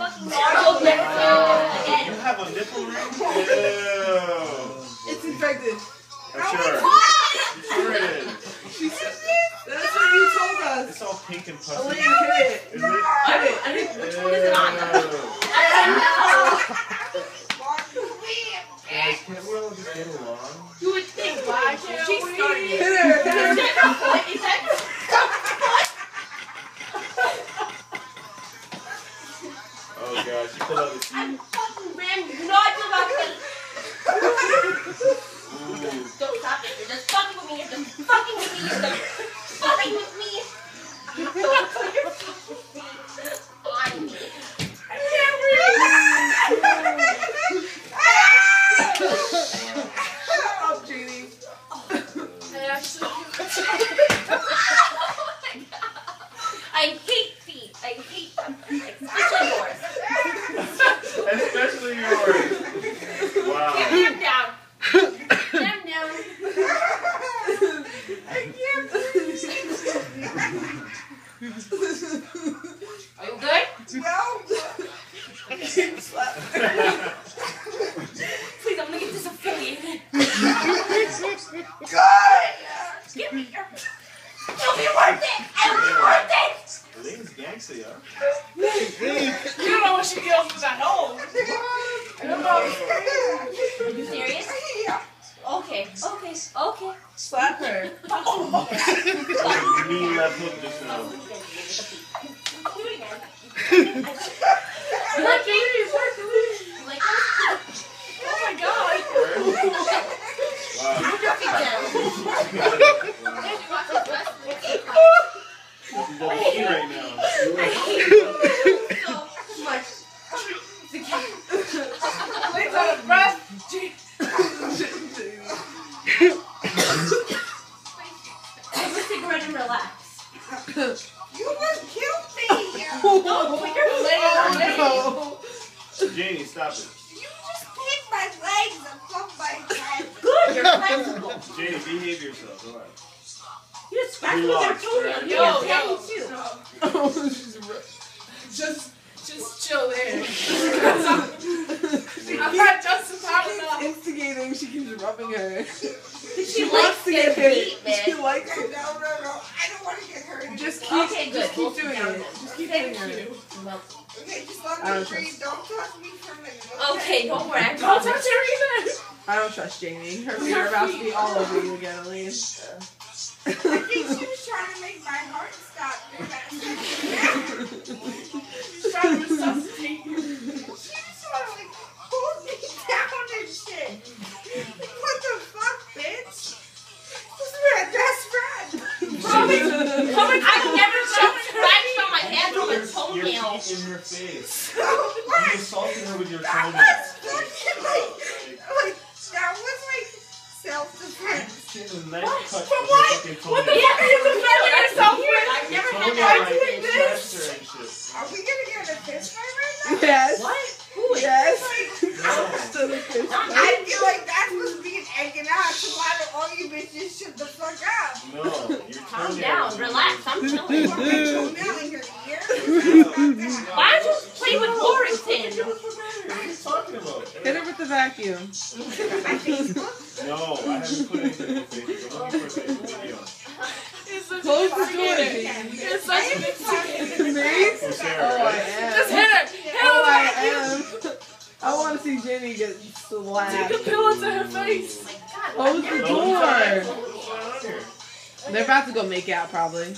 fucking normal. You have a nipple ring? Ew. It's infected. I'm sure. You sure it is. That's what you told us. It's all pink and puffy. Oh, hit it. Is it? I think which one is it on? I Guys, can't we all just get along? You would think, why can't she started Hit her. Oh gosh, you pulled out the teeth. I'm fucking ram not about me. Don't stop it. You're just fucking with me. You're just fucking with me. You're just fucking with me. You're fucking with me. On me. I can't breathe. Shut up, Jeannie. I actually. I hate feet. I hate them. Especially yours. Especially yours. Wow. Get him down. Get him down. I can't breathe. Are you good? No. Slap. Please, I'm gonna get disaffiliated. God. Give me your. It'll be worth it. It'll be worth it. Elaine's gangsta, yo. You don't know what she deals with at home. I don't know. Are you serious? Okay. Slap her. Mean left hook just now. Do it again. You like Jamie's work? You like that? Oh my god. Wow. Put your feet down. This is what we eat right now. I hate you so much. Lane's out of breath. Have a cigarette and relax. You just killed me. Don't put your leg on me. Janie, stop it. You just kicked my legs above my head. Good, you're flexible. Janie, behave yourself. All right. You just scratch with your toenail. Yo, Yeah, yo. me too. Just chill there. I've had just about enough. Instigating, she keeps rubbing her. She likes to get beat, man. She likes it. No. I don't want to get hurt. Just keep, Okay, good. just keep doing it. Just keep doing Thank it. you. Okay, just let I don't me breathe. trust. Don't touch me for a minute. Okay, don't worry. I Don't promise. touch her either. I don't trust Jamie. Her feet are about to be all over you again, Elise. I think she was trying to make my heart stop. She's trying to resuscitate you. She was trying to like hold me down and shit. What the fuck, bitch? This is my best friend. I've never scratched on my hand from a Your toenail. teeth in her face. So You what? assaulted her with your That toenail. was fucking like that was like self-defense. She had a nice cut For of what? your fucking What the toenail. fuck are you defending yourself with? I've never had Toenail, that. like, doing this? scratched her and shit. Are we gonna get in a fist fight right now? Yes. What? Who is Yes. No. Still the fish. I feel like that's what's being egging out. So why don't all you bitches shut the fuck up? No, your Calm toenail down. was- Relax. I'm You chilling. want my toenail in your ear? Why don't you play with Warrington? What are you talking about? Hit her with the vacuum. No, I haven't put anything in Facebook. I'm looking for a Facebook video. It's such Close a the door, instigator. Jamie. It's such an instigator. Me? For Sarah, Oh, I right? am. Just hit her. Hit her Oh, with I that. am. I want to see Jenny get Take slapped. a pillow to her face. Oh my God. Close the No, door. what's going on here? They're about to go make out, probably.